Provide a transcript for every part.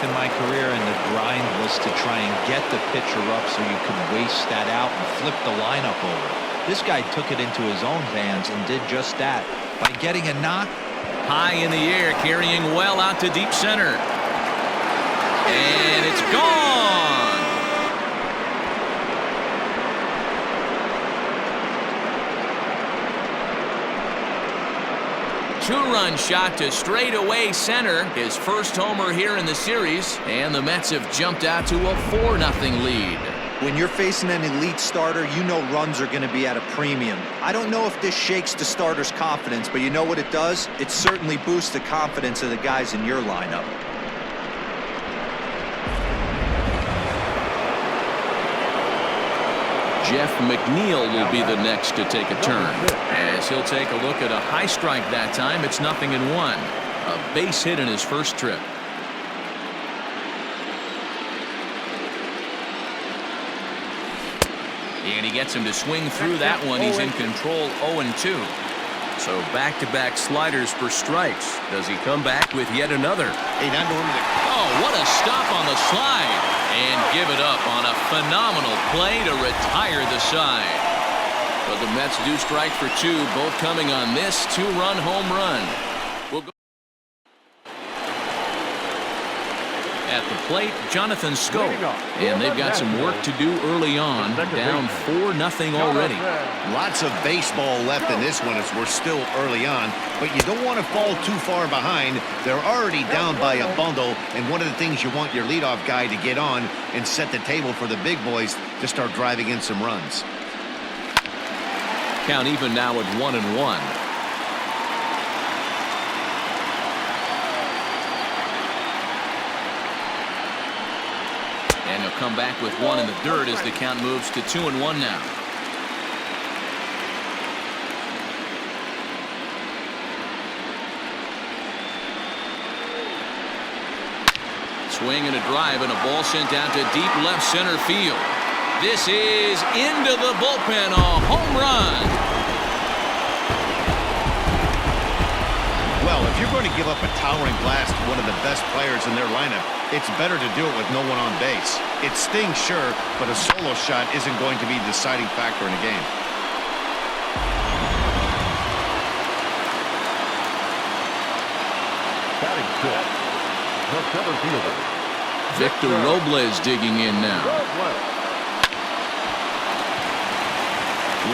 in my career, and the grind was to try and get the pitcher up so you could waste that out and flip the lineup over. This guy took it into his own hands and did just that by getting a knock. High in the air, carrying well out to deep center. And it's gone. Two-run shot to straightaway center. His first homer here in the series. And the Mets have jumped out to a 4-0 lead. When you're facing an elite starter, you know runs are going to be at a premium. I don't know if this shakes the starter's confidence, but you know what it does? It certainly boosts the confidence of the guys in your lineup. Jeff McNeil will be the next to take a turn, as he'll take a look at a high strike that time. It's 0-1. A base hit in his first trip. And he gets him to swing through that one. He's in control, 0-2. So back-to-back sliders for strikes. Does he come back with yet another? Oh, what a stop on the slide. And give it up on a phenomenal play to retire the side. But the Mets do strike for two, both coming on this two-run home run. We'll go at the plate, Jonathan Scope. And they've got some work to do early on, down 4-0 already. Lots of baseball left in this one as we're still early on, but you don't want to fall too far behind. They're already down by a bundle, and one of the things you want your leadoff guy to get on and set the table for the big boys to start driving in some runs. Count even now at 1-1. And he'll come back with one in the dirt as the count moves to 2-1 now. Swing and a drive, and a ball sent down to deep left center field. This is into the bullpen, a home run. Well, if you're going to give up a towering blast to one of the best players in their lineup, it's better to do it with no one on base. It stings, sure, but a solo shot isn't going to be the deciding factor in a game. Batting fifth, the center fielder, Victor Robles digging in now.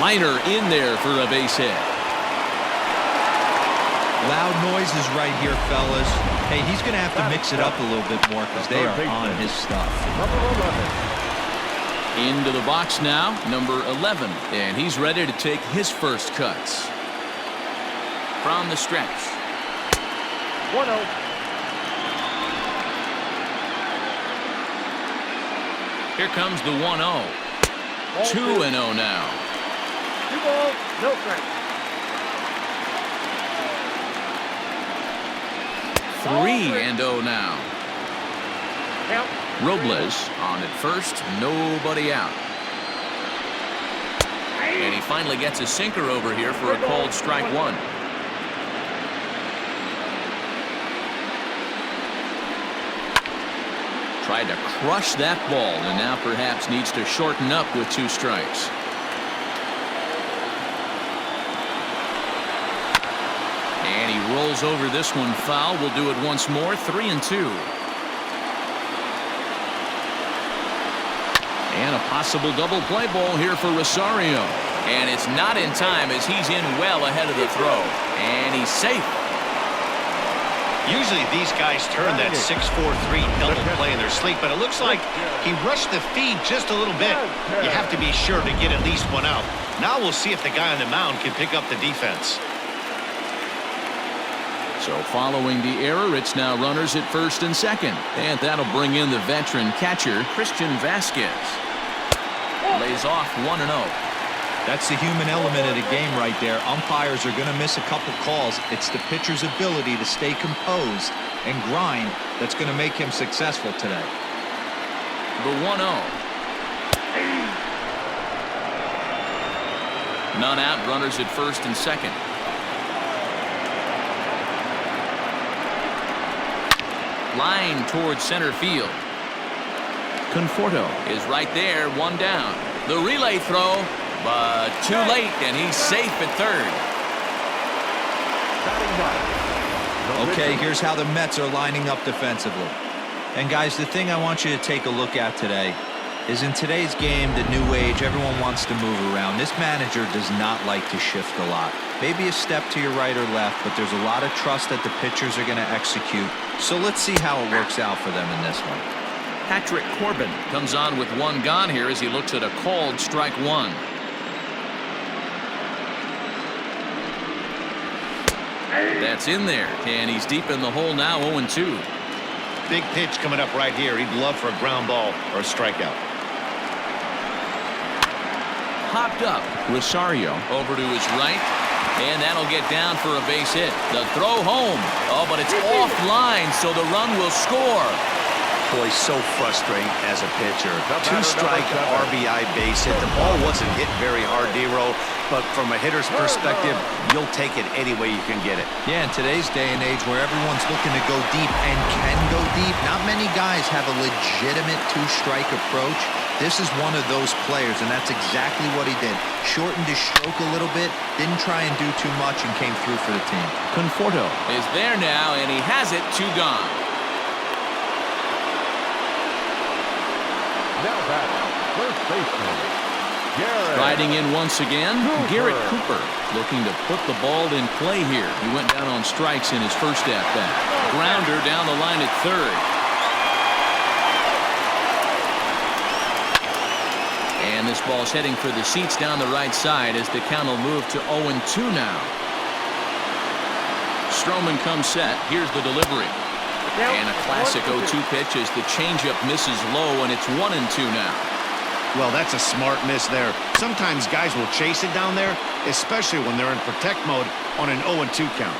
Liner in there for a base hit. Loud noises right here, fellas. Hey, he's going to have to mix it up a little bit more because they are on his stuff. Into the box now, number 11. And he's ready to take his first cuts. From the stretch. 1-0. Here comes the 1-0. 2-0 now. 2 balls, no strikes. 3-0 now. Count. Robles on at first, nobody out. And he finally gets a sinker over here for a called strike one. Tried to crush that ball and now perhaps needs to shorten up with 2 strikes. And he rolls over this one foul. We'll do it once more. 3-2. And a possible double play ball here for Rosario. And it's not in time as he's in well ahead of the throw. And he's safe. Usually these guys turn that 6-4-3 double play in their sleep, but it looks like he rushed the feed just a little bit. You have to be sure to get at least one out. Now we'll see if the guy on the mound can pick up the defense. So following the error, it's now runners at first and second. And that'll bring in the veteran catcher, Christian Vasquez. Lays off 1-0. That's the human element of the game right there. Umpires are going to miss a couple calls. It's the pitcher's ability to stay composed and grind that's going to make him successful today. The 1-0. None out, runners at first and second. line towards center field. Conforto is right there, one down. The relay throw, but too late, and he's safe at third. Okay, here's how the Mets are lining up defensively. And guys, the thing I want you to take a look at today is in today's game, the new age, everyone wants to move around. This manager does not like to shift a lot. Maybe a step to your right or left, but there's a lot of trust that the pitchers are going to execute. So let's see how it works out for them in this one. Patrick Corbin comes on with one gone here as he looks at a called strike one. That's in there, and he's deep in the hole now, 0-2. Big pitch coming up right here. He'd love for a ground ball or a strikeout. Hopped up. Rosario over to his right, and that'll get down for a base hit. The throw home. Oh, but it's offline, so the run will score. Boy, so frustrating as a pitcher. Two-strike RBI base hit. The ball wasn't hit very hard, D-Row, but from a hitter's perspective, you'll take it any way you can get it. Yeah, in today's day and age where everyone's looking to go deep and can go deep, not many guys have a legitimate two-strike approach. This is one of those players, and that's exactly what he did. Shortened his stroke a little bit, didn't try and do too much, and came through for the team. Conforto is there now, and he has it, 2 gone. Now batting, first baseman, Garrett. Riding in once again, Garrett Cooper looking to put the ball in play here. He went down on strikes in his first at-bat. Grounder down the line at third. And this ball's heading for the seats down the right side as the count will move to 0-2 now. Stroman comes set. Here's the delivery. And a classic 0-2 pitch as the changeup misses low, and it's 1-2 now. Well, that's a smart miss there. Sometimes guys will chase it down there, especially when they're in protect mode on an 0-2 count.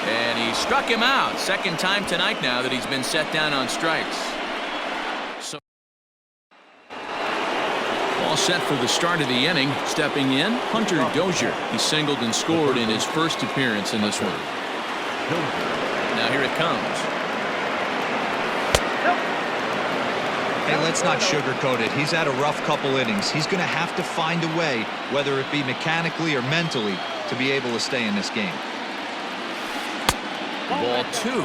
And he struck him out. Second time tonight now that he's been set down on strikes. So all set for the start of the inning. Stepping in, Hunter Dozier. He singled and scored in his first appearance in this one. Now here it comes. Hey, let's not sugarcoat it. He's had a rough couple innings. He's going to have to find a way, whether it be mechanically or mentally, to be able to stay in this game. Ball 2.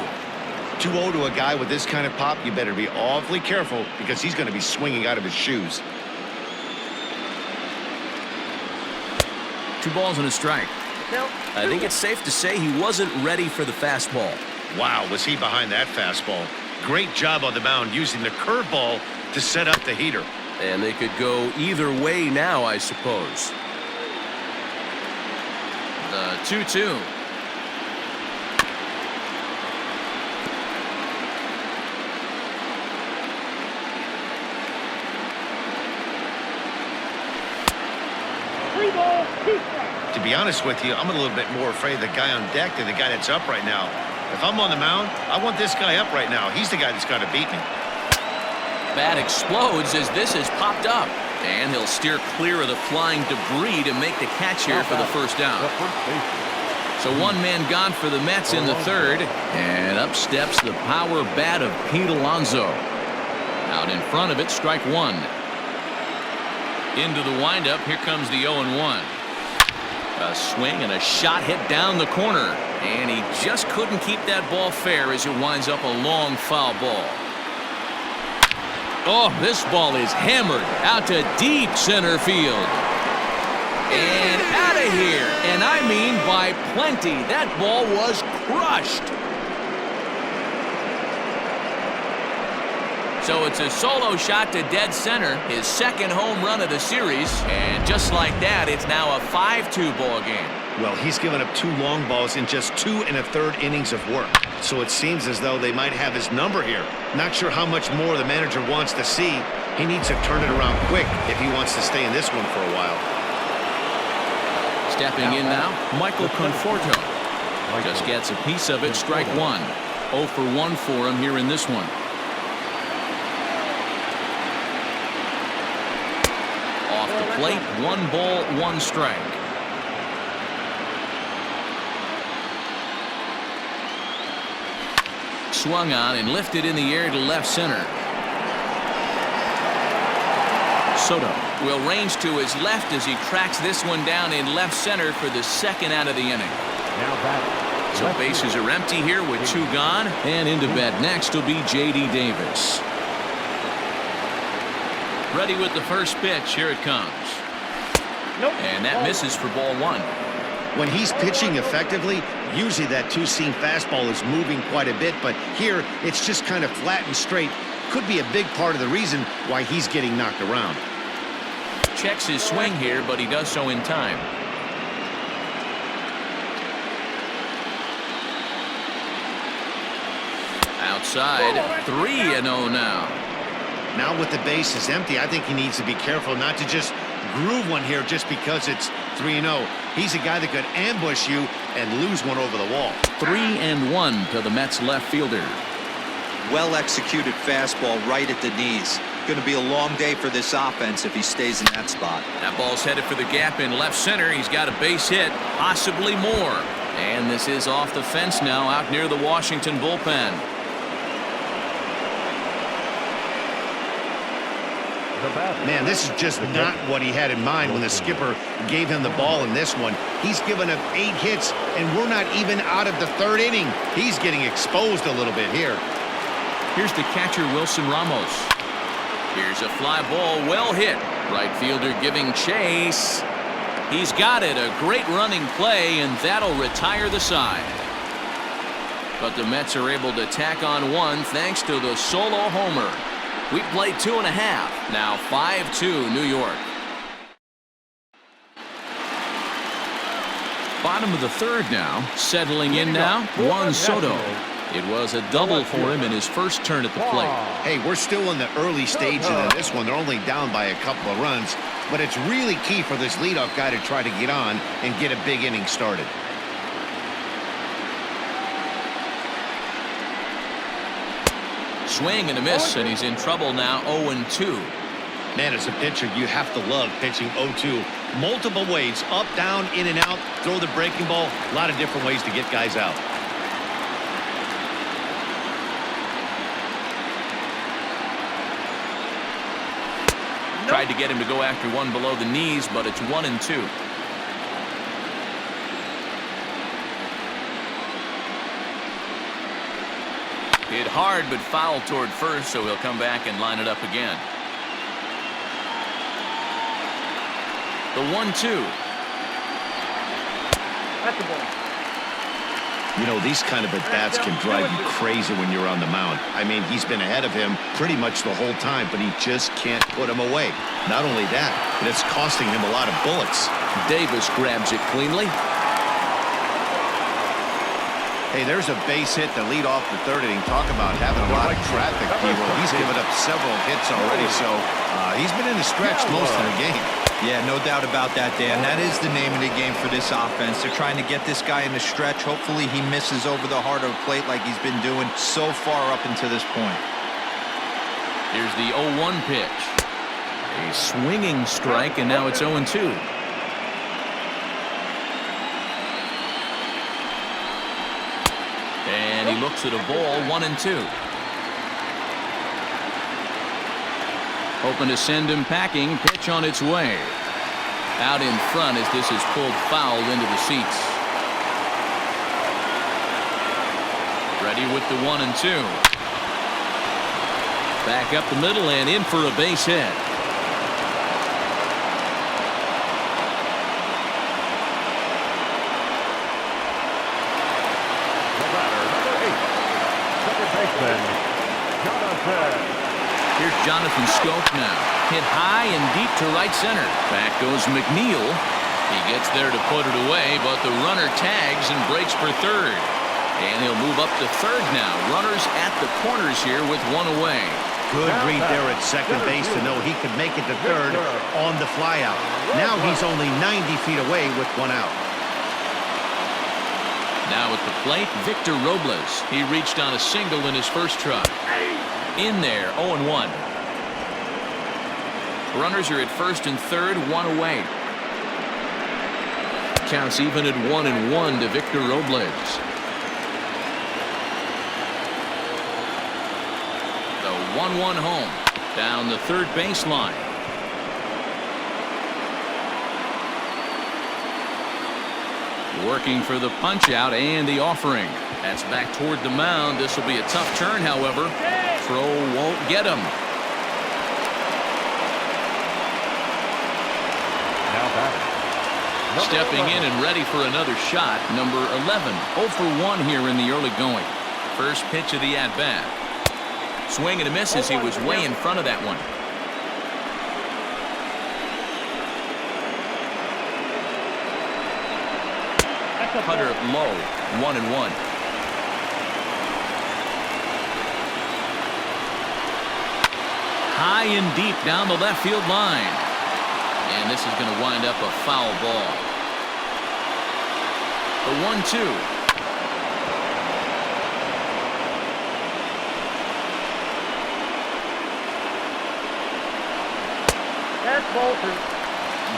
2-0 to a guy with this kind of pop, you better be awfully careful because he's going to be swinging out of his shoes. 2 balls and a strike. I think it's safe to say he wasn't ready for the fastball. Wow, was he behind that fastball. Great job on the mound using the curveball to set up the heater. And they could go either way now, I suppose. The 2-2. To be honest with you, I'm a little bit more afraid of the guy on deck than the guy that's up right now. If I'm on the mound, I want this guy up right now. He's the guy that's got to beat me. Bat explodes as this has popped up. And he'll steer clear of the flying debris to make the catch here for the first down. So 1 man gone for the Mets in the third. And up steps the power bat of Pete Alonso. Out in front of it, strike 1. Into the windup, here comes the 0-1. A swing and a shot hit down the corner. And he just couldn't keep that ball fair as it winds up a long foul ball. Oh, this ball is hammered out to deep center field. And out of here. And I mean by plenty. That ball was crushed. So it's a solo shot to dead center, his second home run of the series. And just like that, it's now a 5-2 ball game. Well, he's given up 2 long balls in just 2 1/3 innings of work. So it seems as though they might have his number here. Not sure how much more the manager wants to see. He needs to turn it around quick if he wants to stay in this one for a while. Stepping in now, Michael Conforto. Just gets a piece of it, strike 1. 0 for 1 for him here in this one. Off the plate, 1 ball, 1 strike. swung on and lifted in the air to left center. Soto will range to his left as he tracks this one down in left center for the second out of the inning. Now back. So bases are empty here with 2 gone, and into bat next will be J.D. Davis. Ready with the first pitch. Here it comes. And that misses for ball 1. When he's pitching effectively, usually that two-seam fastball is moving quite a bit, but here it's just kind of flat and straight. Could be a big part of the reason why he's getting knocked around. Checks his swing here, but he does so in time. Outside, 3-0 now. Now with the bases empty, I think he needs to be careful not to just groove one here just because it's 3-0. He's a guy that could ambush you and lose one over the wall. 3-1 to the Mets left fielder. Well executed fastball right at the knees. Going to be a long day for this offense if he stays in that spot. That ball's headed for the gap in left center. He's got a base hit, possibly more. And this is off the fence now out near the Washington bullpen. Man, this is just not what he had in mind when the skipper gave him the ball in this one. He's given up 8 hits, and we're not even out of the 3rd inning. He's getting exposed a little bit here. Here's the catcher, Wilson Ramos. Here's a fly ball, well hit. Right fielder giving chase. He's got it, a great running play, and that'll retire the side. But the Mets are able to tack on 1 thanks to the solo homer. We played 2.5. Now 5-2 New York. Bottom of the 3rd now. Settling in now, Juan Soto. It was a double for him in his first turn at the plate. Hey, we're still in the early stages of this one. They're only down by a couple of runs, but it's really key for this leadoff guy to try to get on and get a big inning started. Swing and a miss, and he's in trouble now. 0-2. Man, as a pitcher, you have to love pitching 0-2. Multiple ways, up, down, in and out, throw the breaking ball. A lot of different ways to get guys out. Tried to get him to go after one below the knees, but it's 1-2. Hit hard, but foul toward first, so he'll come back and line it up again. The 1-2. That's the ball. You know, these kind of at-bats can drive you crazy when you're on the mound. I mean, he's been ahead of him pretty much the whole time, but he just can't put him away. Not only that, but it's costing him a lot of bullets. Davis grabs it cleanly. Hey, there's a base hit to lead off the 3rd inning. Talk about having a lot of traffic, P-Roll. He's given up several hits already, so he's been in the stretch most of the game. Yeah, no doubt about that, Dan. That is the name of the game for this offense. They're trying to get this guy in the stretch. Hopefully he misses over the heart of the plate like he's been doing so far up until this point. Here's the 0-1 pitch. A swinging strike, and now it's 0-2. And he looks at a ball, 1-2. Hoping to send him packing. Pitch on its way. Out in front as this is pulled foul into the seats. Ready with the 1-2. Back up the middle and in for a base hit. Here's Jonathan Scope now. Hit high and deep to right center. Back goes McNeil. He gets there to put it away, but the runner tags and breaks for 3rd. And he'll move up to 3rd now. Runners at the corners here with 1 away. Good read there at second base to know he could make it to 3rd on the flyout. Now he's only 90 feet away with 1 out. Now at the plate, Victor Robles. He reached on a single in his first try. In there, 0-1. Runners are at 1st and 3rd, 1 away. Counts even at 1-1 to Victor Robles. 1-1 home. Down the third baseline. Working for the punch out and the offering. That's back toward the mound. This will be a tough turn, however. Throw won't get him. Now batting. Stepping in and ready for another shot, number 11. 0 for 1 here in the early going. First pitch of the at-bat. Swing and a miss as he was way in front of that one. Cutter low, 1-1. High and deep down the left field line. And this is going to wind up a foul ball. The 1-2. That's ball 2.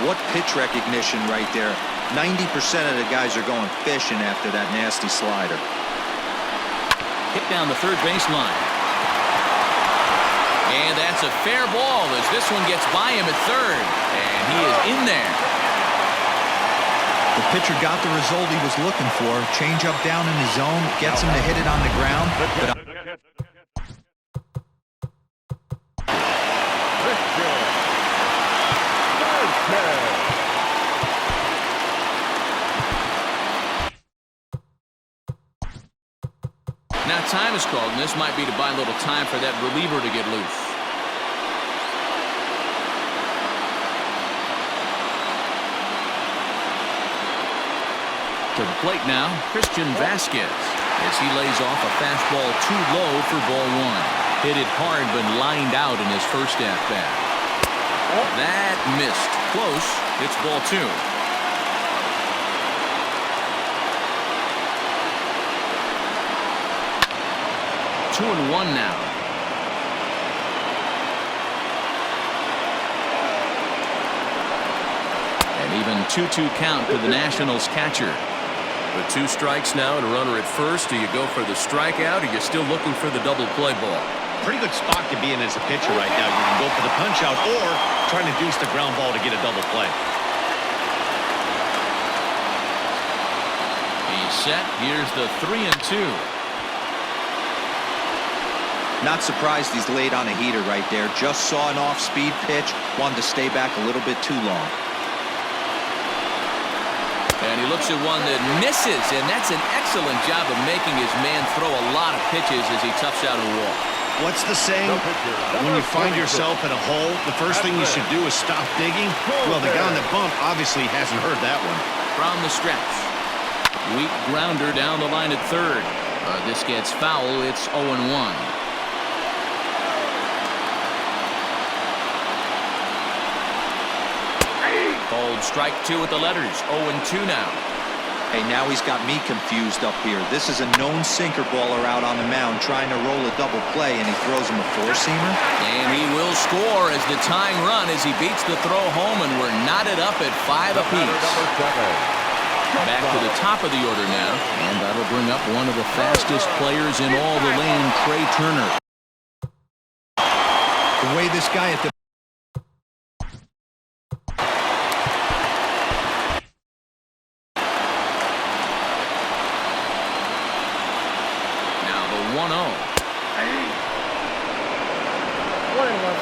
What pitch recognition right there. 90% of the guys are going fishing after that nasty slider. Hit down the third baseline. And that's a fair ball as this one gets by him at third. And he is in there. The pitcher got the result he was looking for. Change up down in his zone, gets him to hit it on the ground. But now time is called, and this might be to buy a little time for that reliever to get loose. To the plate now, Christian Vasquez, as he lays off a fastball too low for ball 1. Hit it hard but lined out in his first at-bat. That missed. Close. It's ball 2. 2-1 now. And even 2-2 count to the Nationals catcher. With 2 strikes now and a runner at first. Do you go for the strikeout, or are you still looking for the double play ball? Pretty good spot to be in as a pitcher right now. You can go for the punch out or trying to deuce the ground ball to get a double play. He's set. Here's the 3-2. not surprised he's laid on a heater right there. Just saw an off-speed pitch, wanted to stay back a little bit too long. And he looks at one that misses, and that's an excellent job of making his man throw a lot of pitches as he toughs out a wall. What's the saying? When you find yourself in a hole, the first thing you should do is stop digging. Well, the guy on the bump obviously hasn't heard that one. From the stretch. Weak grounder down the line at third. This gets foul. It's 0-1. Called strike two with the letters. 0-2 now. Hey, now he's got me confused up here. This is a known sinker baller out on the mound trying to roll a double play, and he throws him a four-seamer. And he will score as the tying run as he beats the throw home, and we're knotted up at 5 apiece. Back to the top of the order now, and that'll bring up one of the fastest players in all the land, Trey Turner. The way this guy at the Now the 1-0.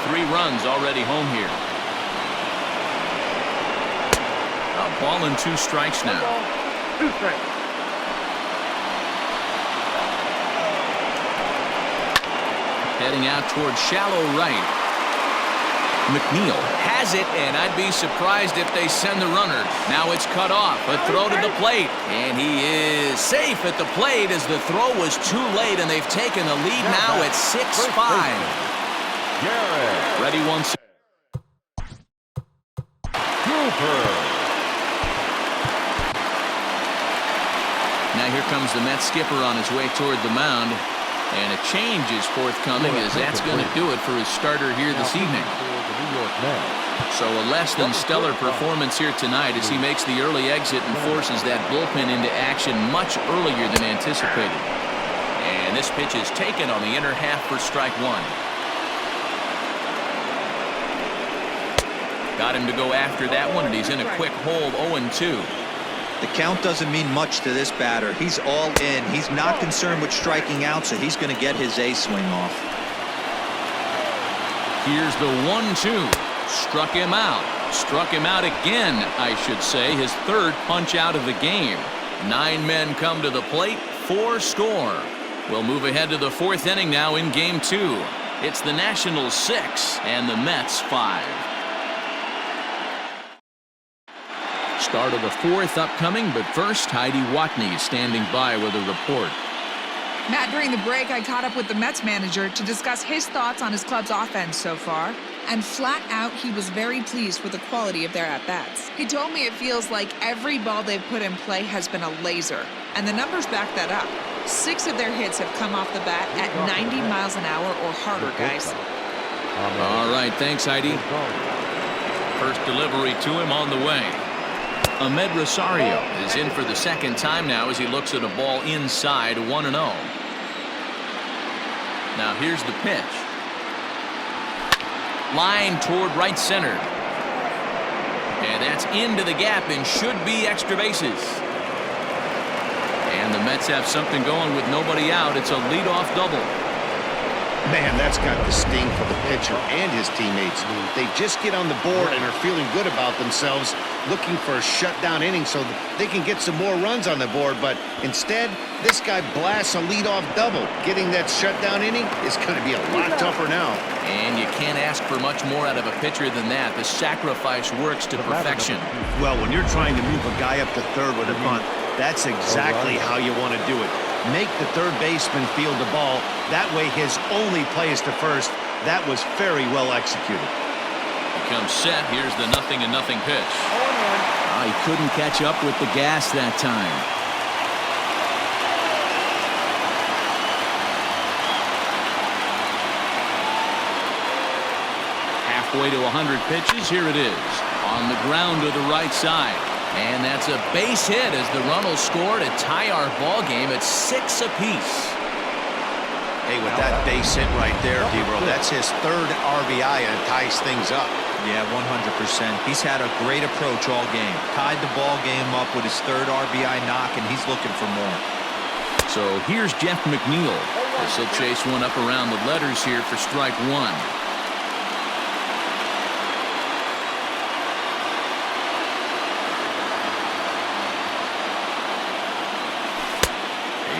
3 runs already home here. A ball and 2 strikes now. 2 strikes. Heading out towards shallow right. McNeil has it, and I'd be surprised if they send the runner. Now it's cut off. A throw to the plate, and he is safe at the plate as the throw was too late, and they've taken the lead now at 6-5. Ready once. Now here comes the Mets skipper on his way toward the mound. And a change is forthcoming as that's going to do it for his starter here this evening. So a less than stellar performance here tonight as he makes the early exit and forces that bullpen into action much earlier than anticipated. And this pitch is taken on the inner half for strike 1. Got him to go after that one, and he's in a quick hole, 0-2. The count doesn't mean much to this batter. He's all in. He's not concerned with striking out, so he's going to get his A swing off. Here's the 1-2. Struck him out. Struck him out again, I should say. His third punch out of the game. 9 men come to the plate, 4 score. We'll move ahead to the 4th inning now in Game 2. It's the Nationals 6 and the Mets 5. Start of the 4th upcoming, but first, Heidi Watney standing by with a report. Matt, during the break, I caught up with the Mets manager to discuss his thoughts on his club's offense so far. And flat out, he was very pleased with the quality of their at-bats. He told me it feels like every ball they've put in play has been a laser. And the numbers back that up. 6 of their hits have come off the bat at 90 miles an hour or harder, guys. All right, thanks, Heidi. First delivery to him on the way. Ahmed Rosario is in for the second time now as he looks at a ball inside, 1-0. Now here's the pitch. Line toward right center. And that's into the gap and should be extra bases. And the Mets have something going with nobody out. It's a leadoff double. Man, that's got the sting for the pitcher and his teammates. They just get on the board and are feeling good about themselves, looking for a shutdown inning so that they can get some more runs on the board. But instead, this guy blasts a leadoff double. Getting that shutdown inning is going to be a lot tougher now. And you can't ask for much more out of a pitcher than that. The sacrifice works to perfection. Well, when you're trying to move a guy up to third with a bunt, that's exactly how you want to do it. Make the third baseman field the ball. That way his only play is to first. That was very well executed. Becomes set. Here's the 0-0 pitch. He couldn't catch up with the gas that time. Halfway to 100 pitches. Here it is. On the ground to the right side. And that's a base hit as the run will score to tie our ball game at 6 apiece. Hey, with that base hit right there, D-Bro, that's his 3rd RBI and it ties things up. Yeah, 100%. He's had a great approach all game. Tied the ball game up with his 3rd RBI knock, and he's looking for more. So here's Jeff McNeil. This will chase one up around the letters here for strike 1.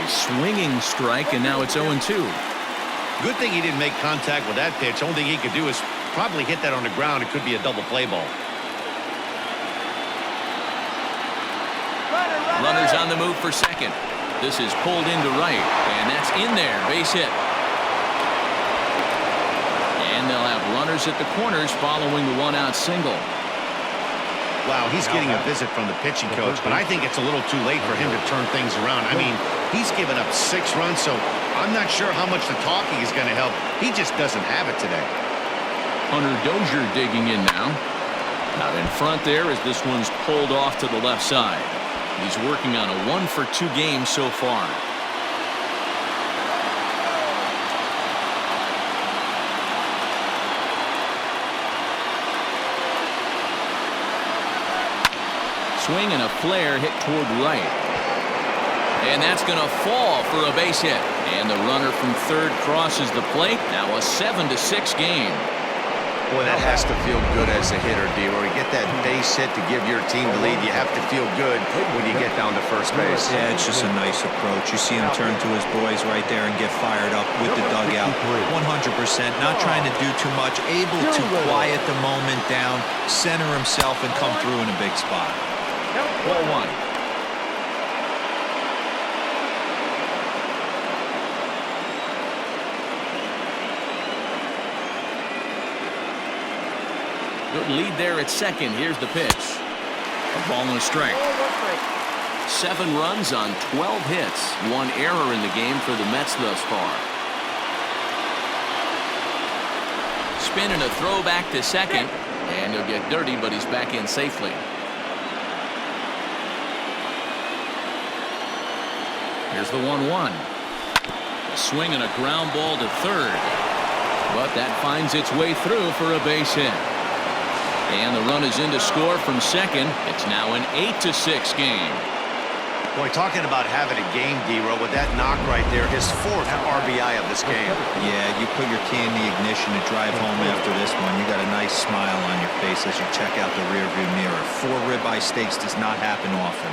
Swinging strike, and now it's 0-2. Good thing he didn't make contact with that pitch. Only thing he could do is probably hit that on the ground. It could be a double play ball. Runners on the move for second. This is pulled into right, and that's in there. Base hit. And they'll have runners at the corners following the 1-out single. Wow, he's getting a visit from the pitching coach, but I think it's a little too late for him to turn things around. I mean, he's given up 6 runs, so I'm not sure how much the talking is going to help. He just doesn't have it today. Hunter Dozier digging in now. Out in front there as this one's pulled off to the left side. He's working on a 1-for-2 game so far. Swing and a flare hit toward right. And that's going to fall for a base hit. And the runner from third crosses the plate. Now a 7-6 game. Boy, that has to feel good as a hitter, D. Where you get that base hit to give your team the lead, you have to feel good when you get down to first base. Yeah, it's just a nice approach. You see him turn to his boys right there and get fired up with the dugout. 100%. Not trying to do too much. Able to quiet the moment down, center himself, and come through in a big spot. 1-1. Good lead there at second. Here's the pitch. A ball and a strike. 7 runs on 12 hits. 1 error in the game for the Mets thus far. Spin and a throw back to second. And he'll get dirty, but he's back in safely. Here's the 1-1. A swing and a ground ball to third. But that finds its way through for a base hit. And the run is in to score from second. It's now an 8-6 game. Boy, talking about having a game, D-Row, with that knock right there, his 4th RBI of this game. Yeah, you put your key in the ignition to drive home after this one. You got a nice smile on your face as you check out the rearview mirror. 4 ribeye steaks does not happen often.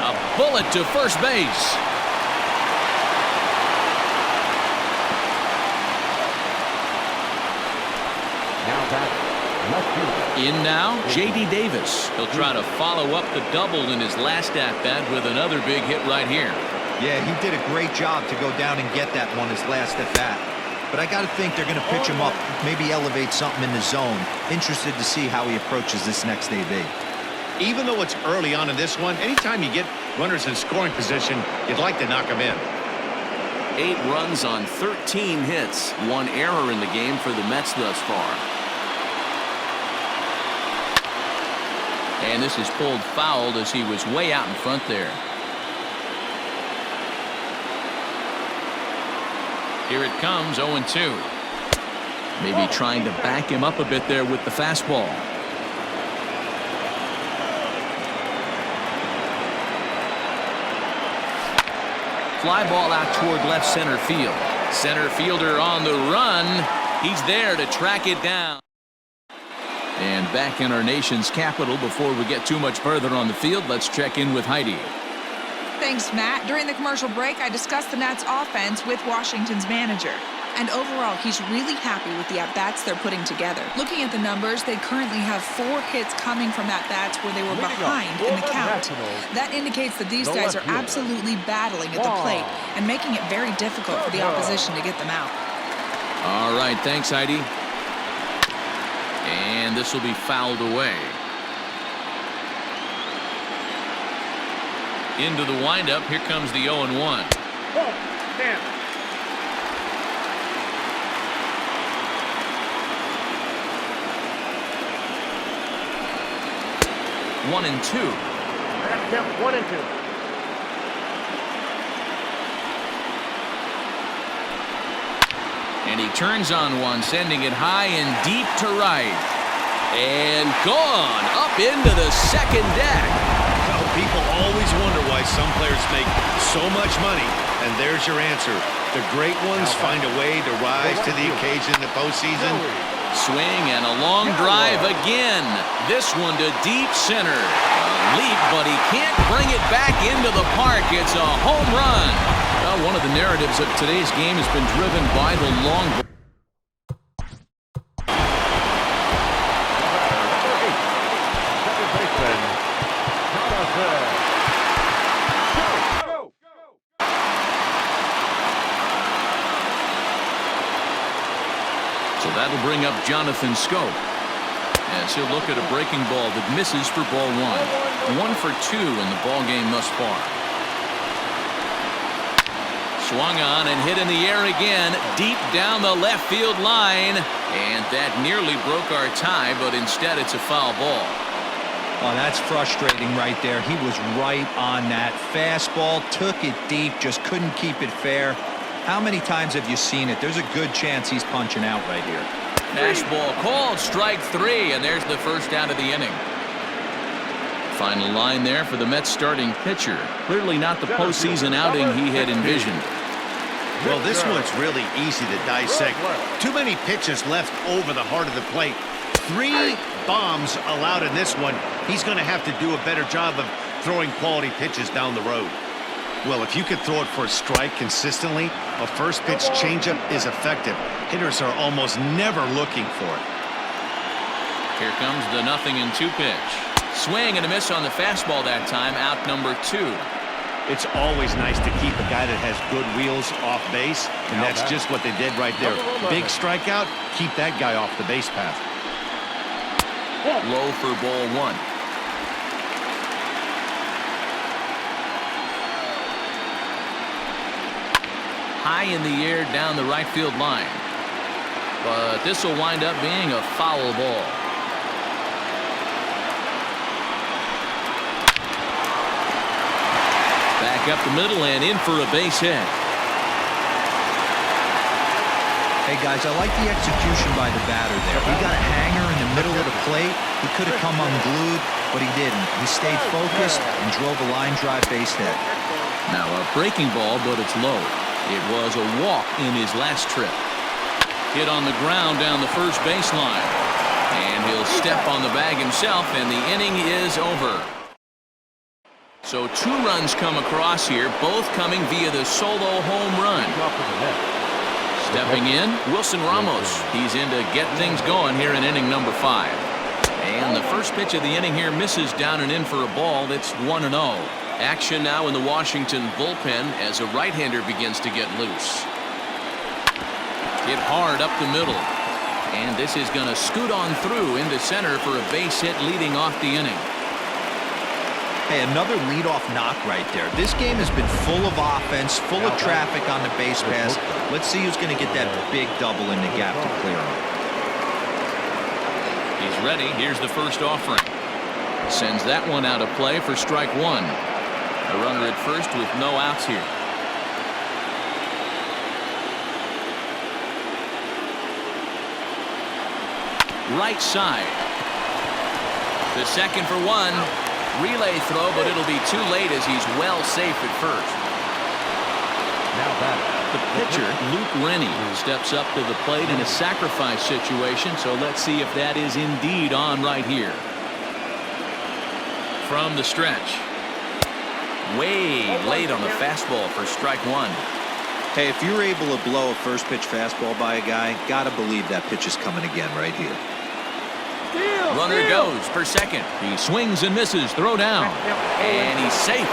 A bullet to first base. Now back. In now, J.D. Davis. He'll try to follow up the double in his last at-bat with another big hit right here. Yeah, he did a great job to go down and get that one his last at-bat. But I got to think they're going to pitch him up, maybe elevate something in the zone. Interested to see how he approaches this next AB. Even though it's early on in this one, anytime you get runners in scoring position, you'd like to knock them in. 8 runs on 13 hits. 1 error in the game for the Mets thus far. And this is pulled fouled as he was way out in front there. Here it comes, 0-2. Maybe trying to back him up a bit there with the fastball. Fly ball out toward left center field. Center fielder on the run. He's there to track it down. And back in our nation's capital, before we get too much further on the field, let's check in with Heidi. Thanks, Matt. During the commercial break, I discussed the Nats offense with Washington's manager. And overall, he's really happy with the at-bats they're putting together. Looking at the numbers, they currently have 4 hits coming from at-bats where they were behind in the count. That indicates that these guys are absolutely battling at the plate and making it very difficult for the opposition to get them out. All right, thanks, Heidi. And this will be fouled away. Into the windup. Here comes the 0-1. 1-2. 1-2. And he turns on one, sending it high and deep to right. And gone up into the second deck. Well, people always wonder why some players make so much money, and there's your answer. The great ones find a way to rise to the occasion in the postseason. Swing and a long drive again. This one to deep center. A leap, but he can't bring it back into the park. It's a home run. Well, one of the narratives of today's game has been driven by the long ball. So that'll bring up Jonathan Scope as he'll look at a breaking ball that misses for ball 1. 1 for 2 in the ball game thus far. Swung on and hit in the air again, deep down the left field line, and that nearly broke our tie, but instead it's a foul ball. Oh, that's frustrating right there. He was right on that fastball, took it deep, just couldn't keep it fair. How many times have you seen it? There's a good chance he's punching out right here. Fastball called, strike 3, and there's the first out of the inning. Final line there for the Mets starting pitcher. Clearly not the postseason outing he had envisioned. Well, this one's really easy to dissect. Too many pitches left over the heart of the plate. 3 bombs allowed in this one. He's going to have to do a better job of throwing quality pitches down the road. Well, if you could throw it for a strike consistently, a first pitch changeup is effective. Hitters are almost never looking for it. Here comes the 0-2 pitch. Swing and a miss on the fastball that time, out number 2. It's always nice to keep a guy that has good wheels off base, and that's just what they did right there. Big strikeout, keep that guy off the base path. Low for ball 1. High in the air down the right field line. But this will wind up being a foul ball. Back up the middle and in for a base hit. Hey, guys, I like the execution by the batter there. He got a hanger in the middle of the plate. He could have come unglued, but he didn't. He stayed focused and drove a line drive base hit. Now a breaking ball, but it's low. It was a walk in his last trip. Hit on the ground down the first baseline. And he'll step on the bag himself, and the inning is over. So 2 runs come across here, both coming via the solo home run. Stepping in, Wilson Ramos. He's in to get things going here in inning number 5. And the first pitch of the inning here misses down and in for a ball. That's 1-0. Action now in the Washington bullpen as a right-hander begins to get loose. Hit hard up the middle. And this is going to scoot on through into center for a base hit leading off the inning. Hey, another leadoff knock right there. This game has been full of offense, full of traffic on the base pass. Let's see who's going to get that big double in the gap to clear him. He's ready. Here's the first offering. Sends that one out of play for strike 1. A runner at first with no outs here. Right side. The second for 1. Relay throw, but it'll be too late as he's well safe at first. Now back. The pitcher, Luke Rennie, steps up to the plate in a sacrifice situation, so let's see if that is indeed on right here. From the stretch. Way late on the fastball for strike 1. Hey, if you're able to blow a first pitch fastball by a guy, gotta believe that pitch is coming again right here. Runner goes for second. He swings and misses. Throw down. And he's safe.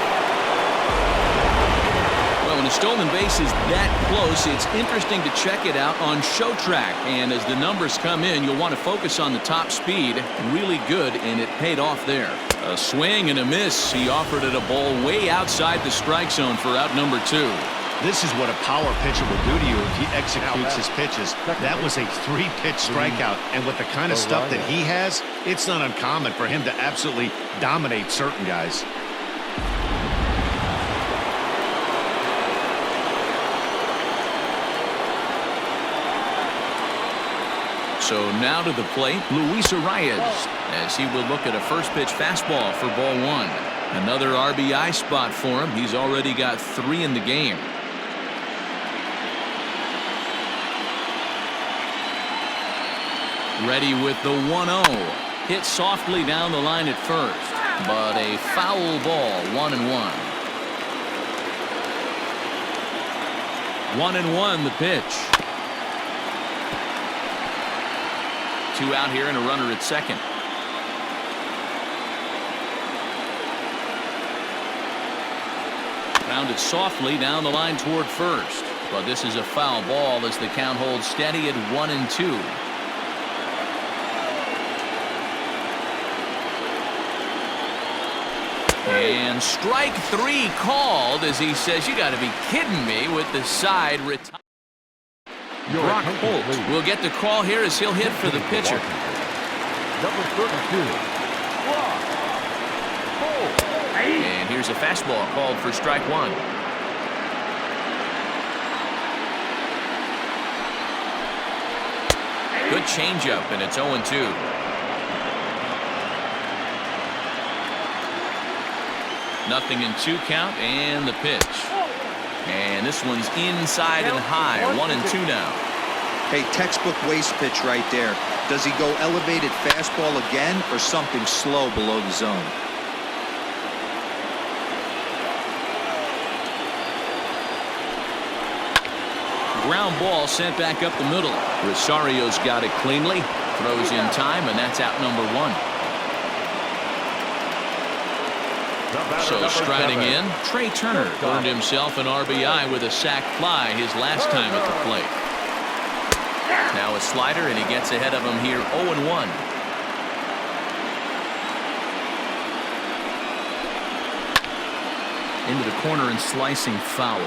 Well, when a stolen base is that close, it's interesting to check it out on Show Track. And as the numbers come in, you'll want to focus on the top speed. Really good, and it paid off there. A swing and a miss. He offered it a ball way outside the strike zone for out number 2. This is what a power pitcher will do to you if he executes his pitches. That was a 3-pitch strikeout, and with the kind of stuff that he has, it's not uncommon for him to absolutely dominate certain guys. So now to the plate, Luis Arias, as he will look at a first pitch fastball for ball 1. Another RBI spot for him. He's already got 3 in the game. Ready with the 1-0. Hit softly down the line at first, but a foul ball. 1-1. 1-1 the pitch. 2 out here and a runner at second. Grounded softly down the line toward first, but this is a foul ball as the count holds steady at 1-2. And strike 3 called as he says, you got to be kidding me, with the side retire. Brock Holt will get the call here as he'll hit for the pitcher. Number 32. And here's a fastball called for strike 1. Good changeup, and it's 0-2. Nothing in 2 count, and the pitch. And this one's inside and high. 1-2 now. Hey, textbook waste pitch right there. Does he go elevated fastball again or something slow below the zone? Ground ball sent back up the middle. Rosario's got it cleanly. Throws in time, and that's out number 1. So striding in, Trey Turner earned himself an RBI with a sac fly his last time at the plate. Now a slider, and he gets ahead of him here 0-1. Into the corner and slicing foul.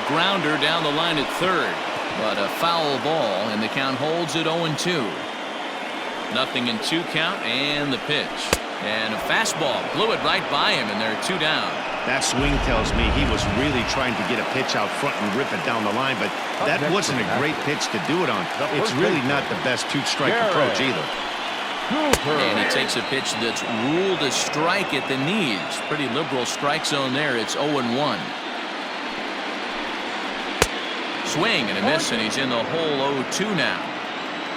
Grounder down the line at third. But a foul ball, and the count holds at 0-2. Nothing in 2 count, and the pitch. And a fastball blew it right by him, and they're 2 down. That swing tells me he was really trying to get a pitch out front and rip it down the line, but that wasn't a great pitch to do it on. It's really not the best two-strike approach either. And he takes a pitch that's ruled a strike at the knees. Pretty liberal strike zone there. It's 0-1. Swing and a miss, and he's in the hole 0-2 now.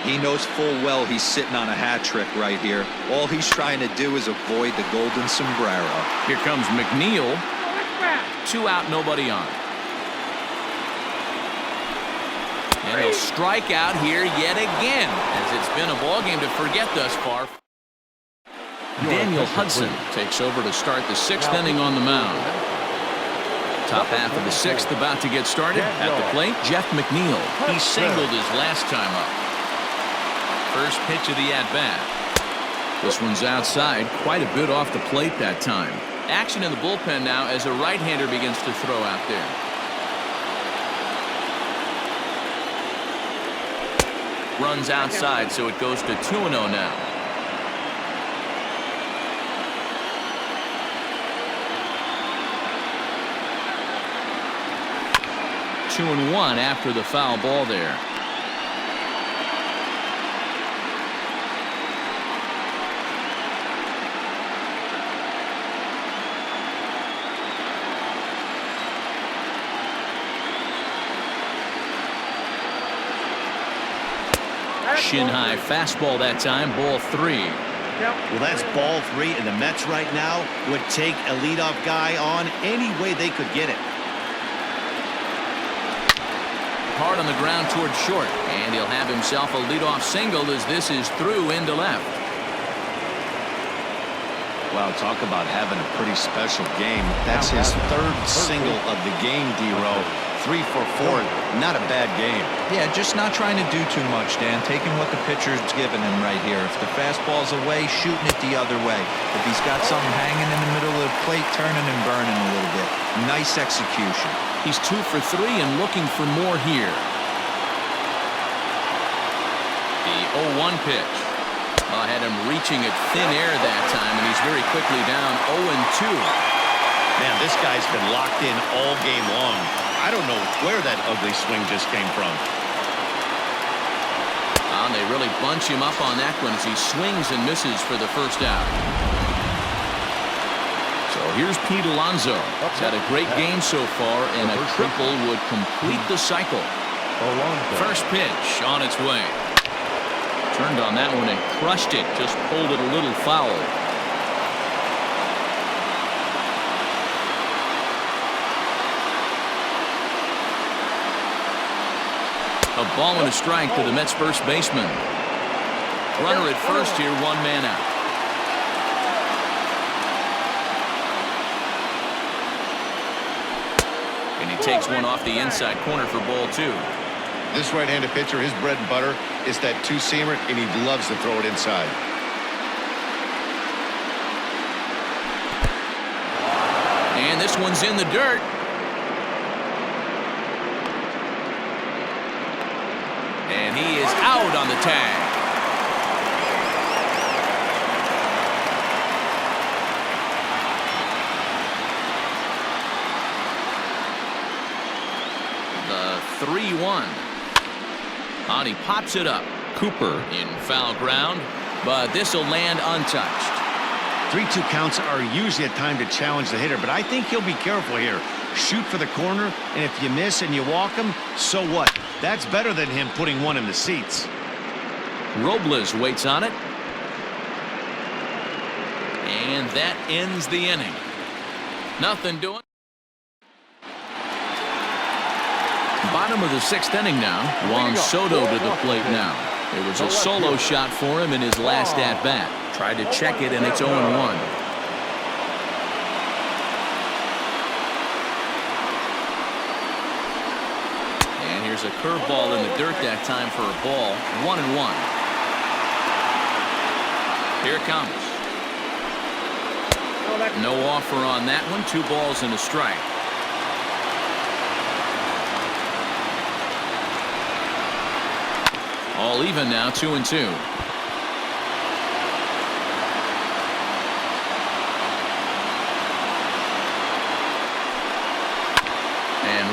He knows full well he's sitting on a hat trick right here. All he's trying to do is avoid the golden sombrero. Here comes McNeil. 2 out, nobody on. And he'll strike out here yet again, as it's been a ball game to forget thus far. Daniel Hudson takes over to start the 6th inning on the mound. Top half of the 6th about to get started. At the plate, Jeff McNeil. He singled his last time up. First pitch of the at-bat. This one's outside, quite a bit off the plate that time. Action in the bullpen now as a right-hander begins to throw out there. Runs outside, so it goes to 2-0 now. Two and one after the foul ball there. Shin high fastball that time, ball 3. Well, that's ball 3, and the Mets right now would take a leadoff guy on any way they could get it. Hard on the ground towards short, and he'll have himself a leadoff single as this is through into left. Wow, talk about having a pretty special game. That's his 3rd single of the game, D-Row. 3 for 4, not a bad game. Yeah, just not trying to do too much, Dan. Taking what the pitcher's giving him right here. If the fastball's away, shooting it the other way. If he's got something hanging in the middle of the plate, turning and burning a little bit. Nice execution. He's 2 for 3 and looking for more here. The 0-1 pitch. I had him reaching at thin air that time, and he's very quickly down 0-2. Man, this guy's been locked in all game long. I don't know where that ugly swing just came from. And they really bunch him up on that one as he swings and misses for the first out. So here's Pete Alonso. He's had a great game so far, and a triple would complete the cycle. First pitch on its way. Turned on that one and crushed it. Just pulled it a little foul. A ball and a strike to the Mets first baseman. Runner at first here, 1 man out. And he takes one off the inside corner for ball 2. This right-handed pitcher, his bread and butter is that two-seamer, and he loves to throw it inside. And this one's in the dirt. And he is out on the tag. The 3-1. And he pops it up. Cooper in foul ground, but this will land untouched. 3-2 counts are usually a time to challenge the hitter, but I think he'll be careful here. Shoot for the corner, and if you miss and you walk him, so what? That's better than him putting one in the seats. Robles waits on it. And that ends the inning. Nothing doing. Bottom of the 6th inning now. Juan Soto to the plate now. It was a solo shot for him in his last at-bat. Tried to check it, and it's 0-1. And here's a curveball in the dirt that time for a ball. 1-1. Here it comes. No offer on that one. 2 balls and a strike. All even now, 2-2.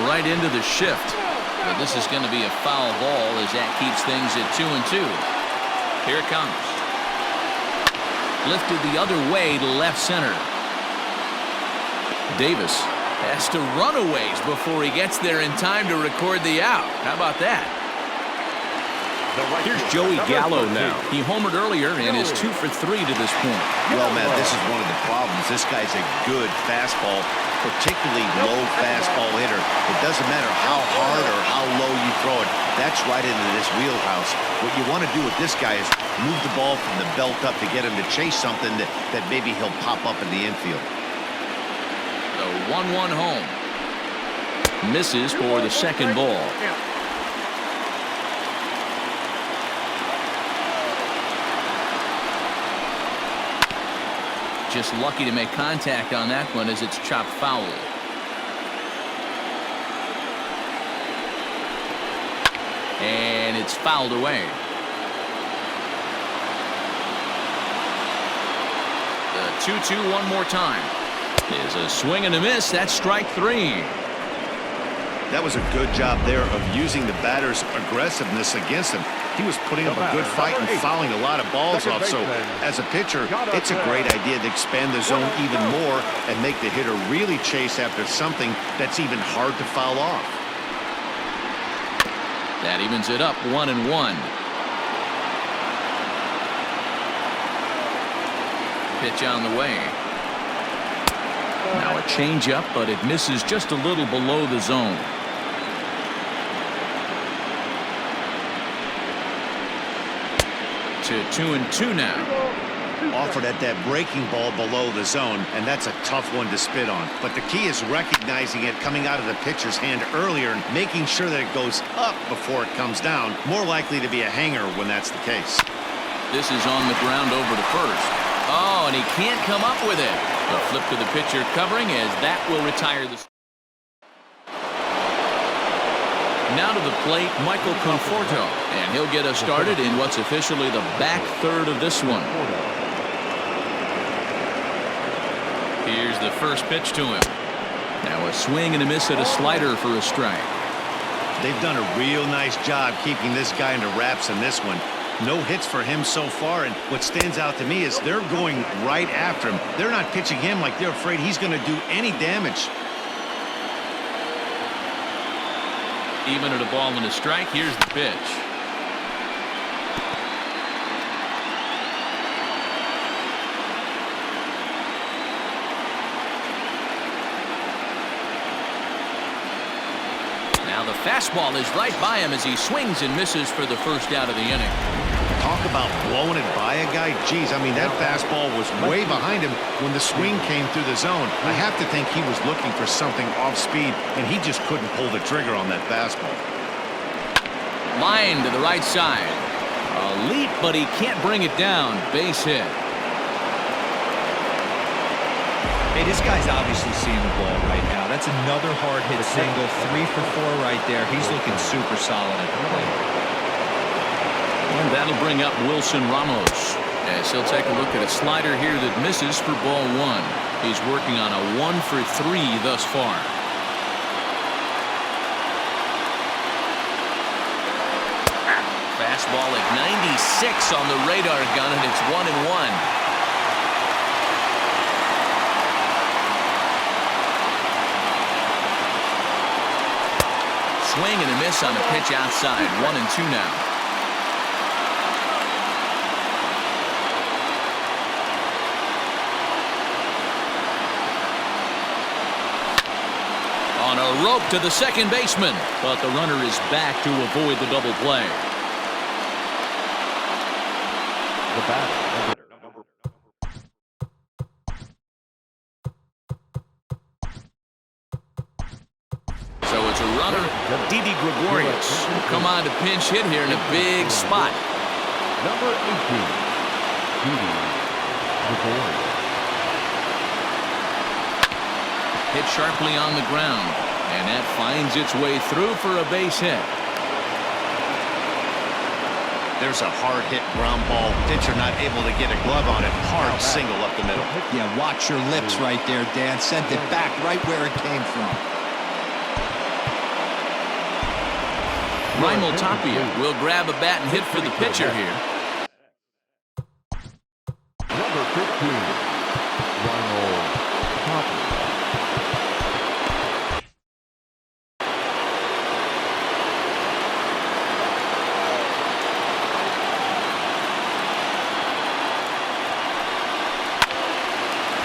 right into the shift. But this is going to be a foul ball as that keeps things at 2-2. Here it comes. Lifted the other way to left center. Davis has to run a ways before he gets there in time to record the out. How about that? Here's Joey Gallo now. He homered earlier and is 2 for 3 to this point. Well, Matt, this is one of the problems. This guy's a good fastball, particularly low fastball hitter. It doesn't matter how hard or how low you throw it. That's right into this wheelhouse. What you want to do with this guy is move the ball from the belt up to get him to chase something that maybe he'll pop up in the infield. The 1-1 home. Misses for the second ball. Just lucky to make contact on that one as it's chopped foul. And it's fouled away. The 2-2 one more time. Is a swing and a miss. That's strike 3. That was a good job there of using the batter's aggressiveness against him. He was putting up a good fight and fouling a lot of balls off. So as a pitcher, it's a great idea to expand the zone even more and make the hitter really chase after something that's even hard to foul off. That evens it up 1-1. Pitch on the way. Now a changeup, but it misses just a little below the zone. To 2-2 now. Offered at that breaking ball below the zone, and that's a tough one to spit on. But the key is recognizing it coming out of the pitcher's hand earlier and making sure that it goes up before it comes down. More likely to be a hanger when that's the case. This is on the ground over to first. Oh, and he can't come up with it. A flip to the pitcher covering as that will retire the. Now to the plate, Michael Conforto, and he'll get us started in what's officially the back third of this one. Here's the first pitch to him. Now a swing and a miss at a slider for a strike. They've done a real nice job keeping this guy into wraps in this one. No hits for him so far, and what stands out to me is they're going right after him. They're not pitching him like they're afraid he's going to do any damage. Even at a ball and a strike, here's the pitch. Now the fastball is right by him as he swings and misses for the first out of the inning. Talk about blowing it by a guy. Geez, I mean, that fastball was way behind him when the swing came through the zone. I have to think he was looking for something off speed, and he just couldn't pull the trigger on that fastball. Line to the right side. A leap, but he can't bring it down. Base hit. Hey, this guy's obviously seeing the ball right now. That's another hard hit single. 3 for 4 right there. He's looking super solid at the plate. And that'll bring up Wilson Ramos as he'll take a look at a slider here that misses for ball 1. He's working on a 1 for 3 thus far. Fastball at 96 on the radar gun, and it's 1-1. Swing and a miss on a pitch outside. 1-2 now. On a rope to the second baseman, but the runner is back to avoid the double play. The batter, number. So it's a runner. Didi Gregorius will come on to pinch hit here in a big spot. Number 18, Didi Gregorius. Hit sharply on the ground, and that finds its way through for a base hit. There's a hard hit ground ball. Pitcher not able to get a glove on it. Hard single up the middle. Yeah, watch your lips right there, Dan. Sent it back right where it came from. Raimel Tapia will grab a bat and hit for the pitcher here. Number 15, Raimel Tapia.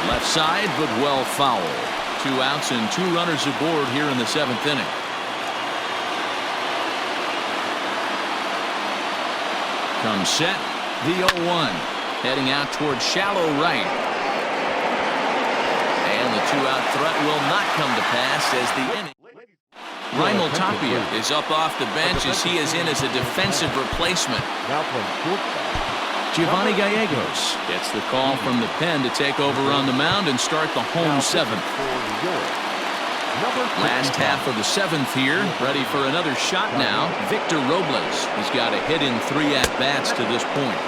Left side, but well foul. 2 outs and 2 runners aboard here in the 7th inning. Comes set, the 0-1. Heading out towards shallow right. And the 2-out threat will not come to pass as the inning. Raimel Tapia is up off the bench as he is in as a defensive replacement. Now playing shortstop. Giovanni Gallegos gets the call from the pen to take over on the mound and start the home 7th. Last half of the 7th here, ready for another shot now. Victor Robles. He's got a hit in 3 at-bats to this point.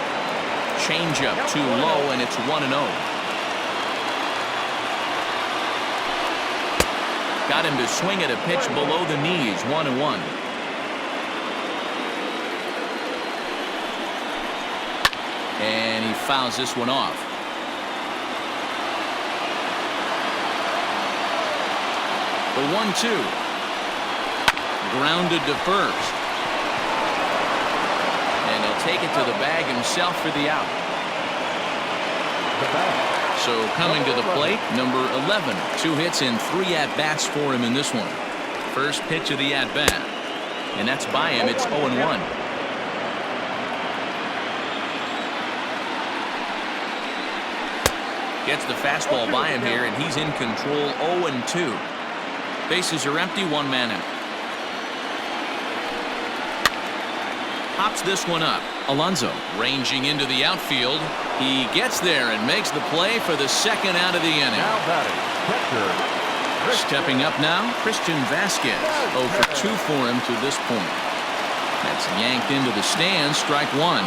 Changeup too low, and it's 1-0. Got him to swing at a pitch below the knees, 1-1. And he fouls this one off. The 1-2. Grounded to first. And he'll take it to the bag himself for the out. So coming to the plate, number 11. 2 hits and 3 at-bats for him in this one. First pitch of the at-bat. And that's by him. It's 0-1. Gets the fastball by him here, and he's in control. 0-2. Bases are empty, 1 man out. Pops this one up. Alonso ranging into the outfield. He gets there and makes the play for the 2nd out of the inning. Now batting, catcher. Stepping up now, Christian Vasquez. 0 for 2 for him to this point. That's yanked into the stands. Strike 1.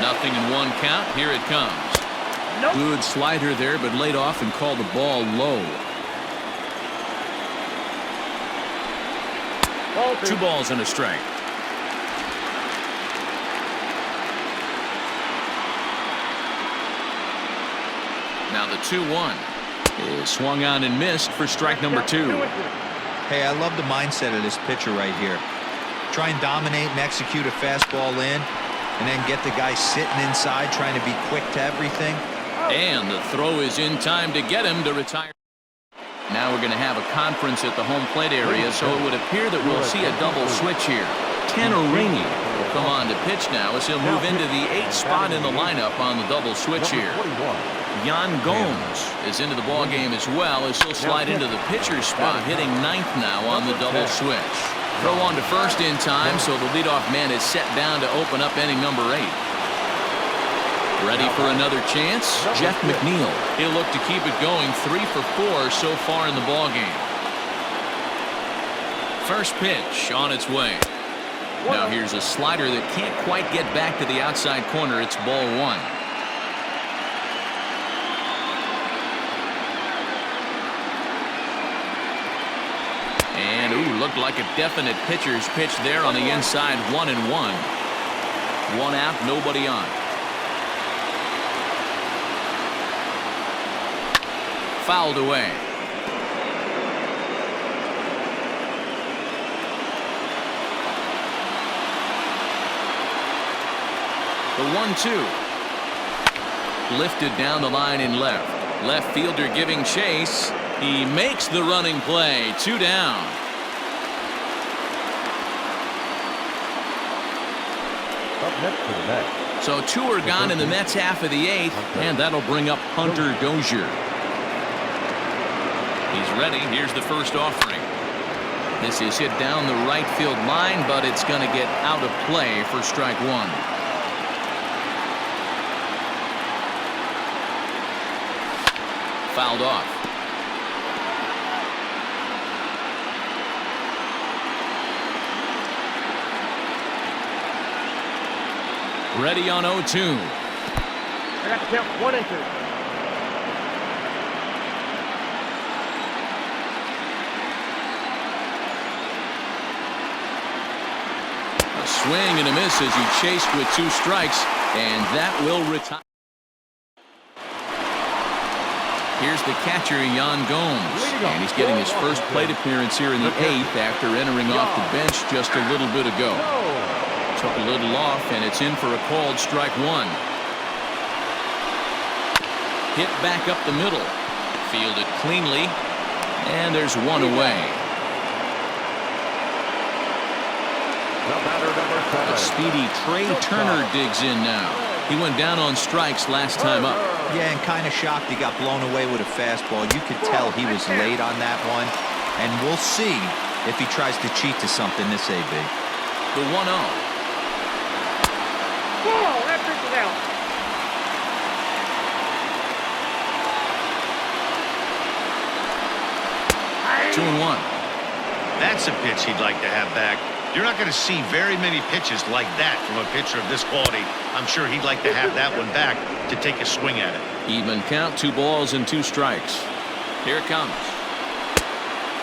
Nothing in 1 count. Here it comes. Good slider there, but laid off and called the ball low. 2 balls and a strike. Now the 2-1 is swung on and missed for strike number 2. Hey, I love the mindset of this pitcher right here. Try and dominate and execute a fastball in, and then get the guy sitting inside trying to be quick to everything. And the throw is in time to get him to retire. Now we're going to have a conference at the home plate area, so it would appear that we'll see a double switch here. Tanner Rainey will come on to pitch now as he'll move into the 8th spot in the lineup on the double switch here. Jan Gomes is into the ball game as well as he'll slide into the pitcher's spot, hitting 9th now on the double switch. Throw on to first in time, so the leadoff man is set down to open up inning number 8. Ready for another chance? Jeff McNeil. He'll look to keep it going. 3 for 4 so far in the ball game. First pitch on its way. Now here's a slider that can't quite get back to the outside corner. It's ball 1. And looked like a definite pitcher's pitch there on the inside. 1-1. 1 out, nobody on. Fouled away. The 1-2. Lifted down the line in left. Left fielder giving chase. He makes the running play. 2 down. Up next to the net. So 2 are gone in the Mets half of the 8th, and that'll bring up Hunter Dozier. He's ready. Here's the first offering. This is hit down the right field line, but it's going to get out of play for strike 1. Fouled off. Ready on 0-2. I got the count 1-2. swing and a miss as he chased with 2 strikes, and that will retire. Here's the catcher, Yan Gomes, and he's getting his first plate appearance here in the 8th after entering off the bench just a little bit ago. Took a little off, and it's in for a called strike 1. Hit back up the middle. Fielded cleanly, and there's 1 away. A speedy Trey Turner digs in now. He went down on strikes last time up. Yeah, and kind of shocked he got blown away with a fastball. You could tell he was late on that one, and we'll see if he tries to cheat to something this AB. The 1-0. Whoa, that pitch is out. 2-1. That's a pitch he'd like to have back. You're not going to see very many pitches like that from a pitcher of this quality. I'm sure he'd like to have that one back to take a swing at it. Even count, 2 balls and 2 strikes. Here it comes.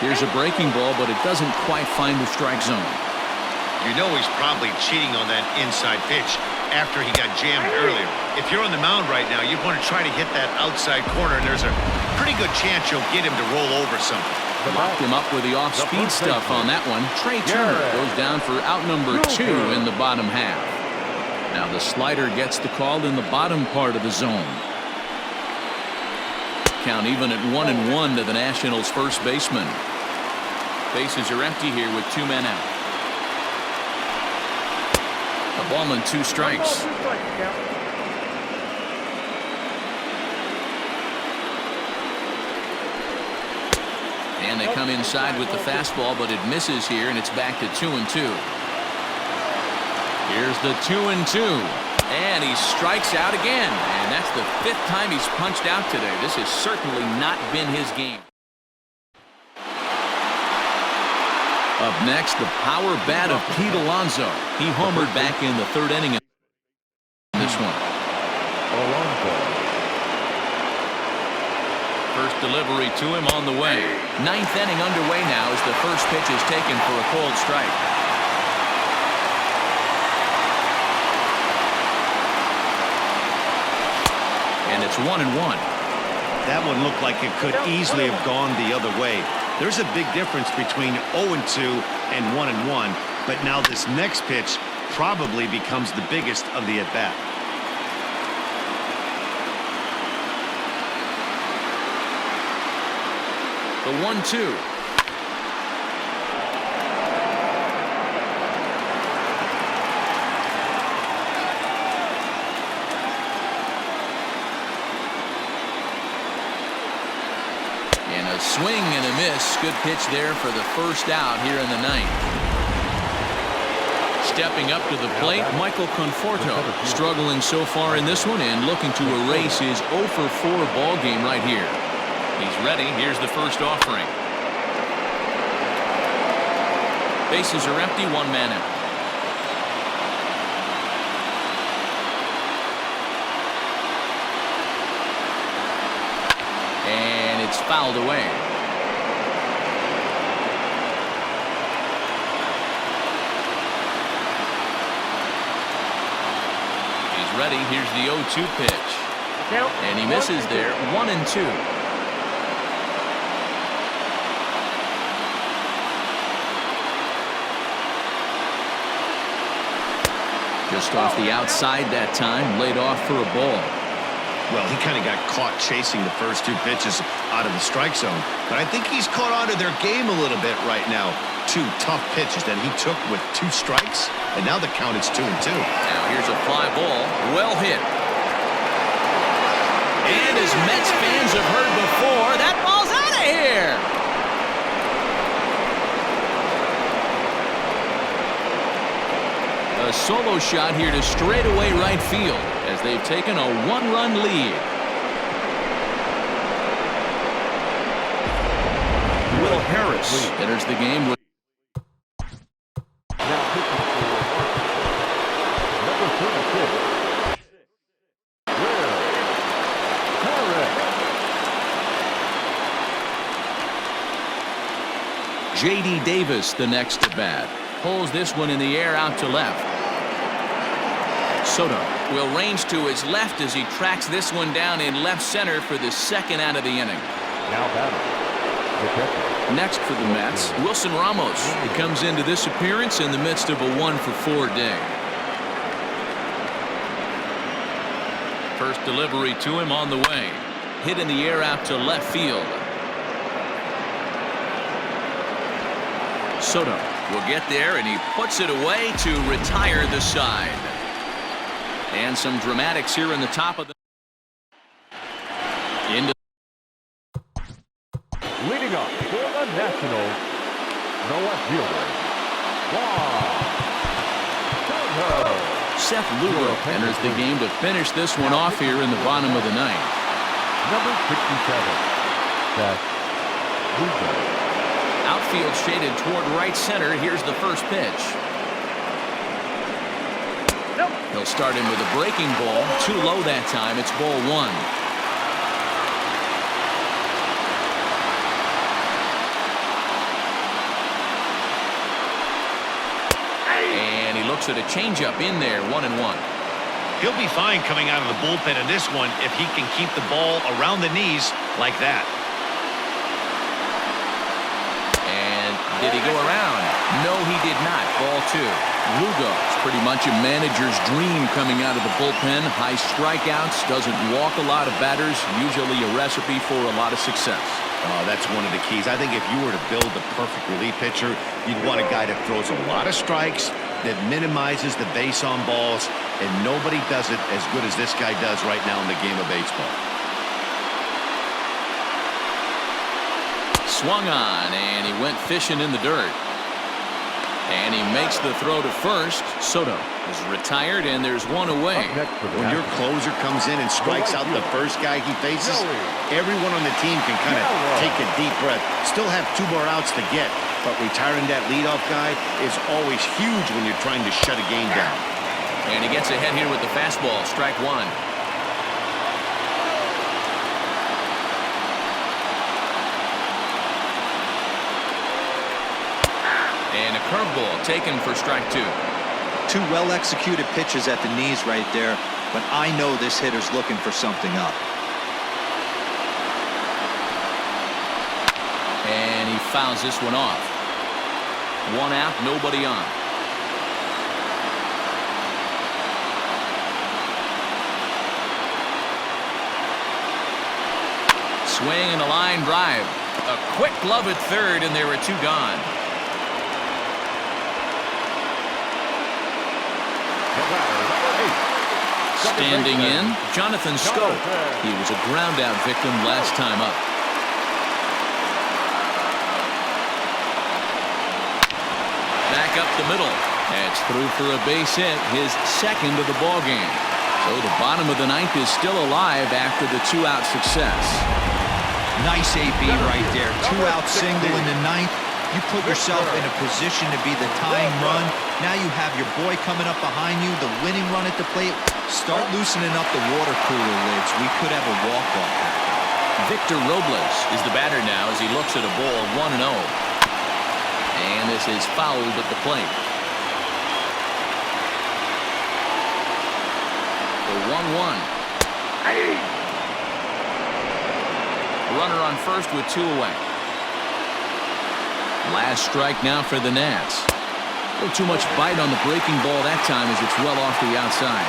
Here's a breaking ball, but it doesn't quite find the strike zone. You know he's probably cheating on that inside pitch after he got jammed earlier. If you're on the mound right now, you want to try to hit that outside corner, and there's a pretty good chance you'll get him to roll over something. Locked him up with the off-speed stuff on that one. Trey Turner goes down for out number 2 in the bottom half. Now the slider gets the call in the bottom part of the zone. Count even at 1-1 to the Nationals' first baseman. Bases are empty here with 2 men out. A ball and 2 strikes. And they come inside with the fastball, but it misses here, and it's back to 2-2. Here's the 2-2. And he strikes out again. And that's the 5th time he's punched out today. This has certainly not been his game. Up next, the power bat of Pete Alonso. He homered back in the 3rd inning. This one. First delivery to him on the way. 9th inning underway now as the first pitch is taken for a called strike. And it's 1-1. That one looked like it could easily have gone the other way. There's a big difference between 0-2 and 1-1, but now this next pitch probably becomes the biggest of the at-bat. The 1-2. And a swing and a miss. Good pitch there for the first out here in the 9th. Stepping up to the plate, Michael Conforto. Struggling so far in this one and looking to erase his 0-for-4 ball game right here. He's ready. Here's the first offering. Bases are empty, 1 man out. And it's fouled away. He's ready. Here's the 0-2 pitch. And he misses there. 1-2. Just off the outside that time, laid off for a ball. Well, he kind of got caught chasing the first 2 pitches out of the strike zone. But I think he's caught on to their game a little bit right now. 2 tough pitches that he took with 2 strikes, and now the count is 2-2. Now here's a fly ball, well hit. And as Mets fans have heard before, that ball's out of here. A solo shot here to straightaway right field as they've taken a 1-run lead. Will Harris enters the game with J.D. Davis the next at bat. Pulls this one in the air out to left. Soto will range to his left as he tracks this one down in left center for the second out of the inning. Now batting, the catcher. Next for the Mets, Wilson Ramos. He comes into this appearance in the midst of a 1-for-4 day. First delivery to him on the way. Hit in the air out to left field. Soto will get there, and he puts it away to retire the side. And some dramatics here in the top of the... Leading up for the Nationals, the left fielder, Soto. Seth Lugo enters the game to finish this one off here in the bottom of the ninth. Number 67, Seth Lugo. Outfield shaded toward right center. Here's the first pitch. He'll start him with a breaking ball. Too low that time. It's ball one. And he looks at a changeup in there. 1-1. He'll be fine coming out of the bullpen in this one if he can keep the ball around the knees like that. Did he go around? No, he did not. Ball two. Lugo is pretty much a manager's dream coming out of the bullpen. High strikeouts, doesn't walk a lot of batters. Usually a recipe for a lot of success. That's one of the keys. I think if you were to build the perfect relief pitcher, you'd want a guy that throws a lot of strikes, that minimizes the base on balls, and nobody does it as good as this guy does right now in the game of baseball. Swung on, and he went fishing in the dirt. And he makes the throw to first. Soto is retired, and there's one away. When your closer comes in and strikes out the first guy he faces, everyone on the team can kind of take a deep breath. Still have 2 more outs to get, but retiring that leadoff guy is always huge when you're trying to shut a game down. And he gets ahead here with the fastball. Strike one. And a curveball taken for strike two. 2 well-executed pitches at the knees right there, but I know this hitter's looking for something up. And he fouls this one off. 1 out, nobody on. Swing and a line drive. A quick glove at third, and there were 2 gone. Standing in, Jonathan Scope. He was a ground-out victim last time up. Back up the middle. That's through for a base hit, his second of the ballgame. So the bottom of the ninth is still alive after the 2-out success. Nice AB right there. 2-out single in the ninth. You put yourself in a position to be the tying run. Now you have your boy coming up behind you, the winning run at the plate. Start loosening up the water cooler lids. We could have a walk-off. Victor Robles is the batter now as he looks at a ball 1-0. And this is fouled at the plate. The 1-1. Runner on first with 2 away. Last strike now for the Nats. A little too much bite on the breaking ball that time as it's well off the outside.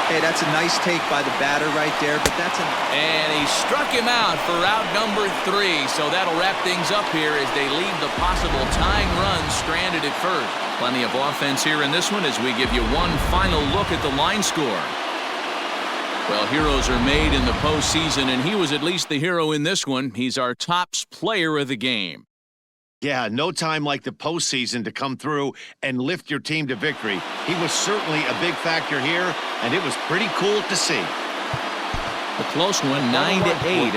Hey, that's a nice take by the batter right there, but that's And he struck him out for out number 3, so that'll wrap things up here as they leave the possible tying run stranded at first. Plenty of offense here in this one as we give you one final look at the line score. Well, heroes are made in the postseason, and he was at least the hero in this one. He's our top player of the game. Yeah, no time like the postseason to come through and lift your team to victory. He was certainly a big factor here, and it was pretty cool to see. A close one, 9-8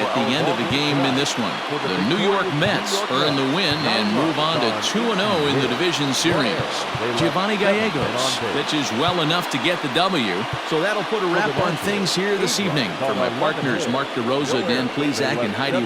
at the end of the game in this one. The New York Mets earn the win and move on to 2-0 in the division series. Giovanni Gallegos pitches well enough to get the W, so that'll put a wrap on things here this evening. For my partners, Mark DeRosa, Dan Plezak, and Heidi